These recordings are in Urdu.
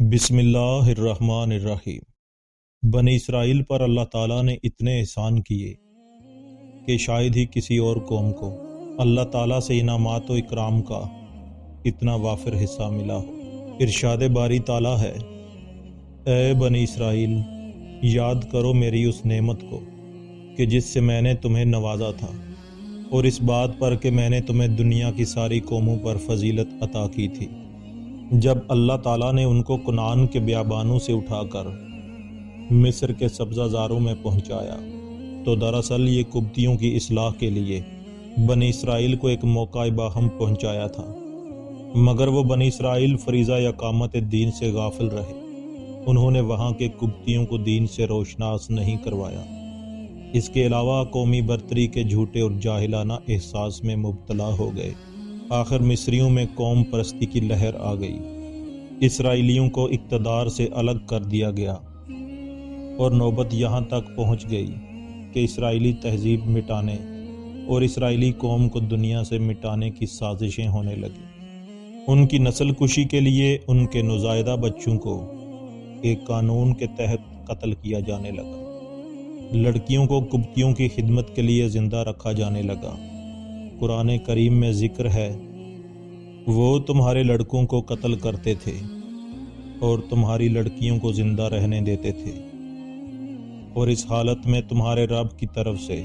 بسم اللہ الرحمن الرحیم۔ بنی اسرائیل پر اللہ تعالیٰ نے اتنے احسان کیے کہ شاید ہی کسی اور قوم کو اللہ تعالیٰ سے انعامات و اکرام کا اتنا وافر حصہ ملا ہو۔ ارشاد باری تعالیٰ ہے، اے بنی اسرائیل، یاد کرو میری اس نعمت کو کہ جس سے میں نے تمہیں نوازا تھا، اور اس بات پر کہ میں نے تمہیں دنیا کی ساری قوموں پر فضیلت عطا کی تھی۔ جب اللہ تعالیٰ نے ان کو کنعان کے بیابانوں سے اٹھا کر مصر کے سبزہ زاروں میں پہنچایا تو دراصل یہ قبطیوں کی اصلاح کے لیے بنی اسرائیل کو ایک موقع باہم پہنچایا تھا، مگر وہ بنی اسرائیل فریضہ اقامت دین سے غافل رہے۔ انہوں نے وہاں کے قبطیوں کو دین سے روشناس نہیں کروایا۔ اس کے علاوہ قومی برتری کے جھوٹے اور جاہلانہ احساس میں مبتلا ہو گئے۔ آخر مصریوں میں قوم پرستی کی لہر آ گئی، اسرائیلیوں کو اقتدار سے الگ کر دیا گیا، اور نوبت یہاں تک پہنچ گئی کہ اسرائیلی تہذیب مٹانے اور اسرائیلی قوم کو دنیا سے مٹانے کی سازشیں ہونے لگیں۔ ان کی نسل کشی کے لیے ان کے نوزائیدہ بچوں کو ایک قانون کے تحت قتل کیا جانے لگا۔ لڑکیوں کو قبطیوں کی خدمت کے لیے زندہ رکھا جانے لگا۔ قرآن کریم میں ذکر ہے، وہ تمہارے لڑکوں کو قتل کرتے تھے اور تمہاری لڑکیوں کو زندہ رہنے دیتے تھے، اور اس حالت میں تمہارے رب کی طرف سے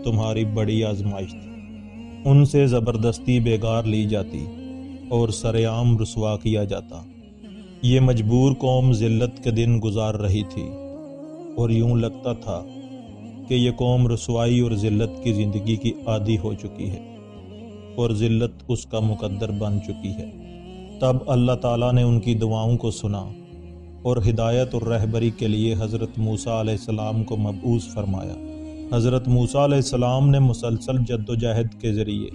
تمہاری بڑی آزمائش تھی۔ ان سے زبردستی بیگار لی جاتی اور سرعام رسوا کیا جاتا۔ یہ مجبور قوم ذلت کے دن گزار رہی تھی، اور یوں لگتا تھا کہ یہ قوم رسوائی اور ذلت کی زندگی کی عادی ہو چکی ہے، اور ذلت اس کا مقدر بن چکی ہے۔ تب اللہ تعالیٰ نے ان کی دعاؤں کو سنا اور ہدایت اور رہبری کے لیے حضرت موسیٰ علیہ السلام کو مبعوث فرمایا۔ حضرت موسیٰ علیہ السلام نے مسلسل جد و جہد کے ذریعے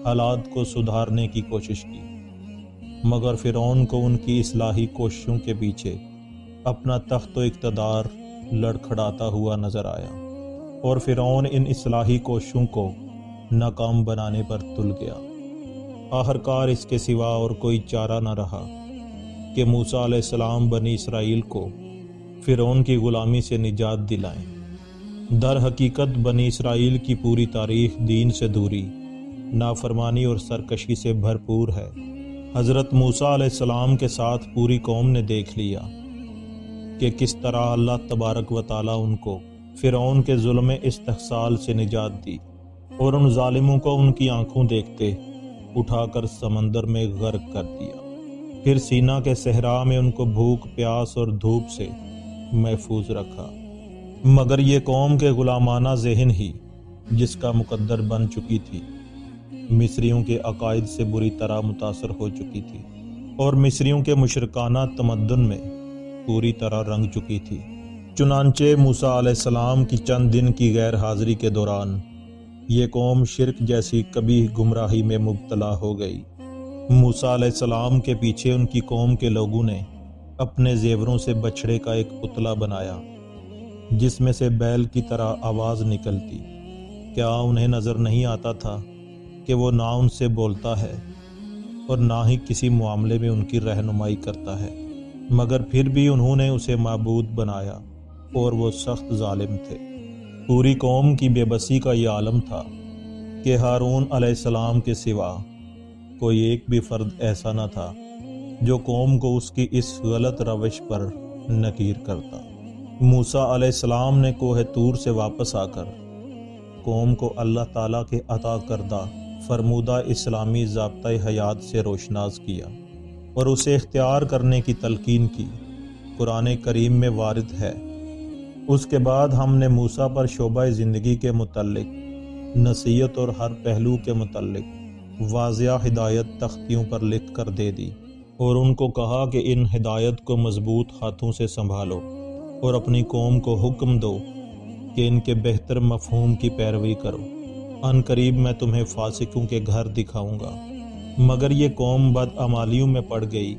حالات کو سدھارنے کی کوشش کی، مگر فرعون کو ان کی اصلاحی کوششوں کے پیچھے اپنا تخت و اقتدار لڑکھڑاتا ہوا نظر آیا، اور فرعون ان اصلاحی کوششوں کو ناکام بنانے پر تل گیا۔ آخرکار اس کے سوا اور کوئی چارہ نہ رہا کہ موسیٰ علیہ السلام بنی اسرائیل کو فرعون کی غلامی سے نجات دلائیں۔ در حقیقت بنی اسرائیل کی پوری تاریخ دین سے دوری، نافرمانی اور سرکشی سے بھرپور ہے۔ حضرت موسیٰ علیہ السلام کے ساتھ پوری قوم نے دیکھ لیا کہ کس طرح اللہ تبارک و تعالیٰ ان کو فرعون کے ظلم استحصال سے نجات دی، اور ان ظالموں کو ان کی آنکھوں دیکھتے اٹھا کر سمندر میں غرق کر دیا۔ پھر سینا کے صحرا میں ان کو بھوک، پیاس اور دھوپ سے محفوظ رکھا۔ مگر یہ قوم کے غلامانہ ذہن ہی جس کا مقدر بن چکی تھی، مصریوں کے عقائد سے بری طرح متاثر ہو چکی تھی، اور مصریوں کے مشرکانہ تمدن میں پوری طرح رنگ چکی تھی۔ چنانچہ موسیٰ علیہ السلام کی چند دن کی غیر حاضری کے دوران یہ قوم شرک جیسی کبھی گمراہی میں مبتلا ہو گئی۔ موسیٰ علیہ السلام کے پیچھے ان کی قوم کے لوگوں نے اپنے زیوروں سے بچھڑے کا ایک پتلا بنایا جس میں سے بیل کی طرح آواز نکلتی۔ کیا انہیں نظر نہیں آتا تھا کہ وہ نہ ان سے بولتا ہے اور نہ ہی کسی معاملے میں ان کی رہنمائی کرتا ہے؟ مگر پھر بھی انہوں نے اسے معبود بنایا، اور وہ سخت ظالم تھے۔ پوری قوم کی بے بسی کا یہ عالم تھا کہ ہارون علیہ السلام کے سوا کوئی ایک بھی فرد ایسا نہ تھا جو قوم کو اس کی اس غلط روش پر نکیر کرتا۔ موسیٰ علیہ السلام نے کوہ طور سے واپس آ کر قوم کو اللہ تعالیٰ کے عطا کردہ فرمودہ اسلامی ضابطۂ حیات سے روشناس کیا اور اسے اختیار کرنے کی تلقین کی۔ قرآن کریم میں وارد ہے، اس کے بعد ہم نے موسیٰ پر شعبہ زندگی کے متعلق، نصیحت اور ہر پہلو کے متعلق واضح ہدایت تختیوں پر لکھ کر دے دی، اور ان کو کہا کہ ان ہدایت کو مضبوط ہاتھوں سے سنبھالو اور اپنی قوم کو حکم دو کہ ان کے بہتر مفہوم کی پیروی کرو۔ ان قریب میں تمہیں فاسقوں کے گھر دکھاؤں گا۔ مگر یہ قوم بدعمالیوں میں پڑ گئی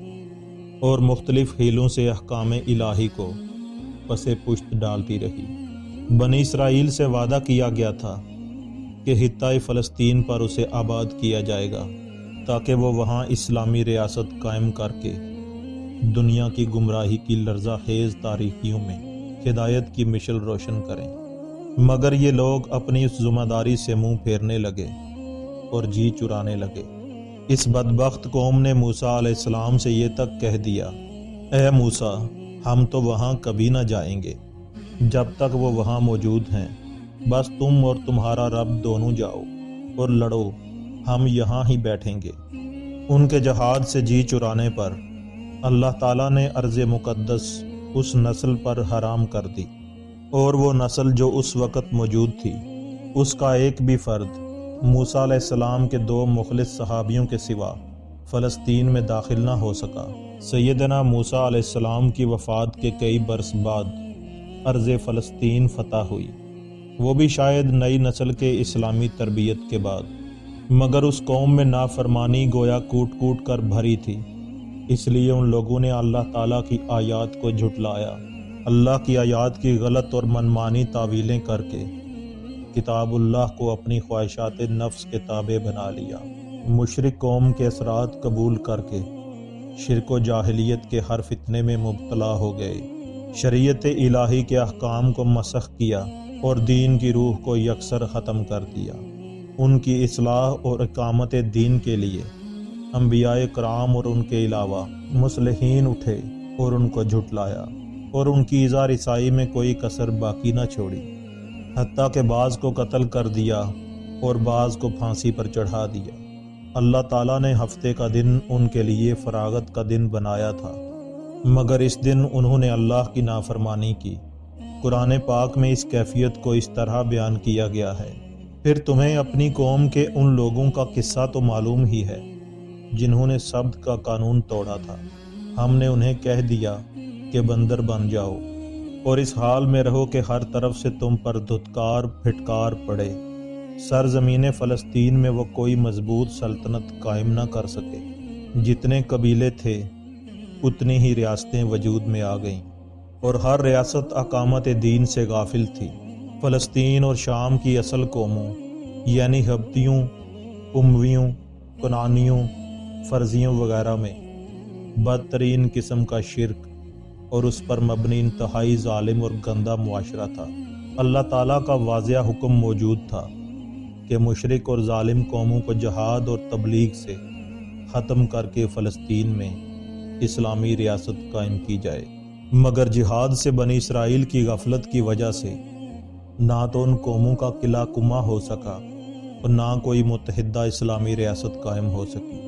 اور مختلف حیلوں سے احکام الہی کو پسے پشت ڈالتی رہی۔ بنی اسرائیل سے وعدہ کیا گیا تھا کہ خطۂ فلسطین پر اسے آباد کیا جائے گا تاکہ وہ وہاں اسلامی ریاست قائم کر کے دنیا کی گمراہی کی لرزہ خیز تاریکیوں میں ہدایت کی مشل روشن کریں۔ مگر یہ لوگ اپنی اس ذمہ داری سے منہ پھیرنے لگے اور جی چرانے لگے۔ اس بدبخت قوم نے موسیٰ علیہ السلام سے یہ تک کہہ دیا، اے موسیٰ، ہم تو وہاں کبھی نہ جائیں گے جب تک وہ وہاں موجود ہیں، بس تم اور تمہارا رب دونوں جاؤ اور لڑو، ہم یہاں ہی بیٹھیں گے۔ ان کے جہاد سے جی چرانے پر اللہ تعالیٰ نے ارض مقدس اس نسل پر حرام کر دی، اور وہ نسل جو اس وقت موجود تھی، اس کا ایک بھی فرد موسیٰ علیہ السلام کے 2 مخلص صحابیوں کے سوا فلسطین میں داخل نہ ہو سکا۔ سیدنا موسیٰ علیہ السلام کی وفات کے کئی برس بعد ارض فلسطین فتح ہوئی، وہ بھی شاید نئی نسل کے اسلامی تربیت کے بعد، مگر اس قوم میں نافرمانی گویا کوٹ کوٹ کر بھری تھی، اس لیے ان لوگوں نے اللہ تعالیٰ کی آیات کو جھٹلایا، اللہ کی آیات کی غلط اور منمانی تعویلیں کر کے کتاب اللہ کو اپنی خواہشات نفس کے تابع بنا لیا، مشرک قوم کے اثرات قبول کر کے شرک و جاہلیت کے ہر فتنے میں مبتلا ہو گئے، شریعت الہی کے احکام کو مسخ کیا اور دین کی روح کو یکسر ختم کر دیا۔ ان کی اصلاح اور اقامت دین کے لیے انبیاء کرام اور ان کے علاوہ مصلحین اٹھے اور ان کو جھٹلایا، اور ان کی ایذا رسائی میں کوئی کسر باقی نہ چھوڑی، حتیٰ کہ بعض کو قتل کر دیا اور بعض کو پھانسی پر چڑھا دیا۔ اللہ تعالیٰ نے ہفتے کا دن ان کے لیے فراغت کا دن بنایا تھا، مگر اس دن انہوں نے اللہ کی نافرمانی کی۔ قرآن پاک میں اس کیفیت کو اس طرح بیان کیا گیا ہے، پھر تمہیں اپنی قوم کے ان لوگوں کا قصہ تو معلوم ہی ہے جنہوں نے سبت کا قانون توڑا تھا، ہم نے انہیں کہہ دیا کہ بندر بن جاؤ، اور اس حال میں رہو کہ ہر طرف سے تم پر دھتکار پھٹکار پڑے۔ سرزمین فلسطین میں وہ کوئی مضبوط سلطنت قائم نہ کر سکے، جتنے قبیلے تھے اتنی ہی ریاستیں وجود میں آ گئیں، اور ہر ریاست اقامت دین سے غافل تھی۔ فلسطین اور شام کی اصل قوموں یعنی ہبتیوں، امویوں، کنانیوں، فرزیوں وغیرہ میں بدترین قسم کا شرک اور اس پر مبنی انتہائی ظالم اور گندہ معاشرہ تھا۔ اللہ تعالیٰ کا واضح حکم موجود تھا کہ مشرک اور ظالم قوموں کو جہاد اور تبلیغ سے ختم کر کے فلسطین میں اسلامی ریاست قائم کی جائے، مگر جہاد سے بنی اسرائیل کی غفلت کی وجہ سے نہ تو ان قوموں کا قلعہ کما ہو سکا اور نہ کوئی متحدہ اسلامی ریاست قائم ہو سکی۔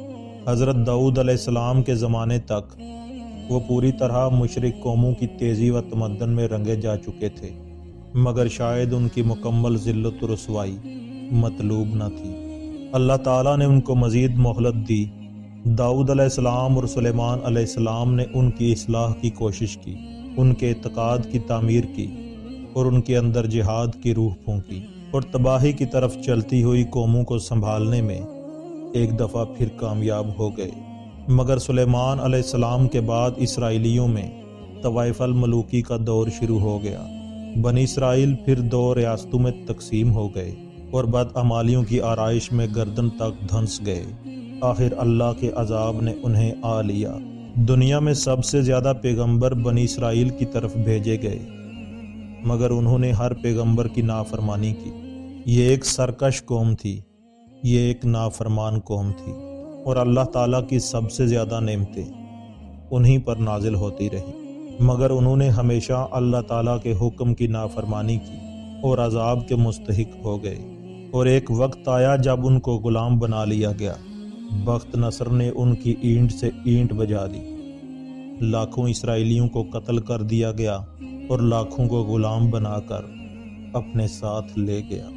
حضرت داؤد علیہ السلام کے زمانے تک وہ پوری طرح مشرک قوموں کی تیزی و تمدن میں رنگے جا چکے تھے، مگر شاید ان کی مکمل ذلت و رسوائی مطلوب نہ تھی۔ اللہ تعالیٰ نے ان کو مزید مہلت دی۔ داؤد علیہ السلام اور سلیمان علیہ السلام نے ان کی اصلاح کی کوشش کی، ان کے اعتقاد کی تعمیر کی اور ان کے اندر جہاد کی روح پھونکی، اور تباہی کی طرف چلتی ہوئی قوموں کو سنبھالنے میں ایک دفعہ پھر کامیاب ہو گئے۔ مگر سلیمان علیہ السلام کے بعد اسرائیلیوں میں طوائف الملوکی کا دور شروع ہو گیا۔ بنی اسرائیل پھر 2 ریاستوں میں تقسیم ہو گئے اور بدعمالیوں کی آرائش میں گردن تک دھنس گئے۔ آخر اللہ کے عذاب نے انہیں آ لیا۔ دنیا میں سب سے زیادہ پیغمبر بنی اسرائیل کی طرف بھیجے گئے، مگر انہوں نے ہر پیغمبر کی نافرمانی کی۔ یہ ایک سرکش قوم تھی، یہ ایک نافرمان قوم تھی، اور اللہ تعالیٰ کی سب سے زیادہ نعمتیں انہی پر نازل ہوتی رہی، مگر انہوں نے ہمیشہ اللہ تعالیٰ کے حکم کی نافرمانی کی اور عذاب کے مستحق ہو گئے۔ اور ایک وقت آیا جب ان کو غلام بنا لیا گیا۔ بخت نصر نے ان کی اینٹ سے اینٹ بجا دی، لاکھوں اسرائیلیوں کو قتل کر دیا گیا اور لاکھوں کو غلام بنا کر اپنے ساتھ لے گیا۔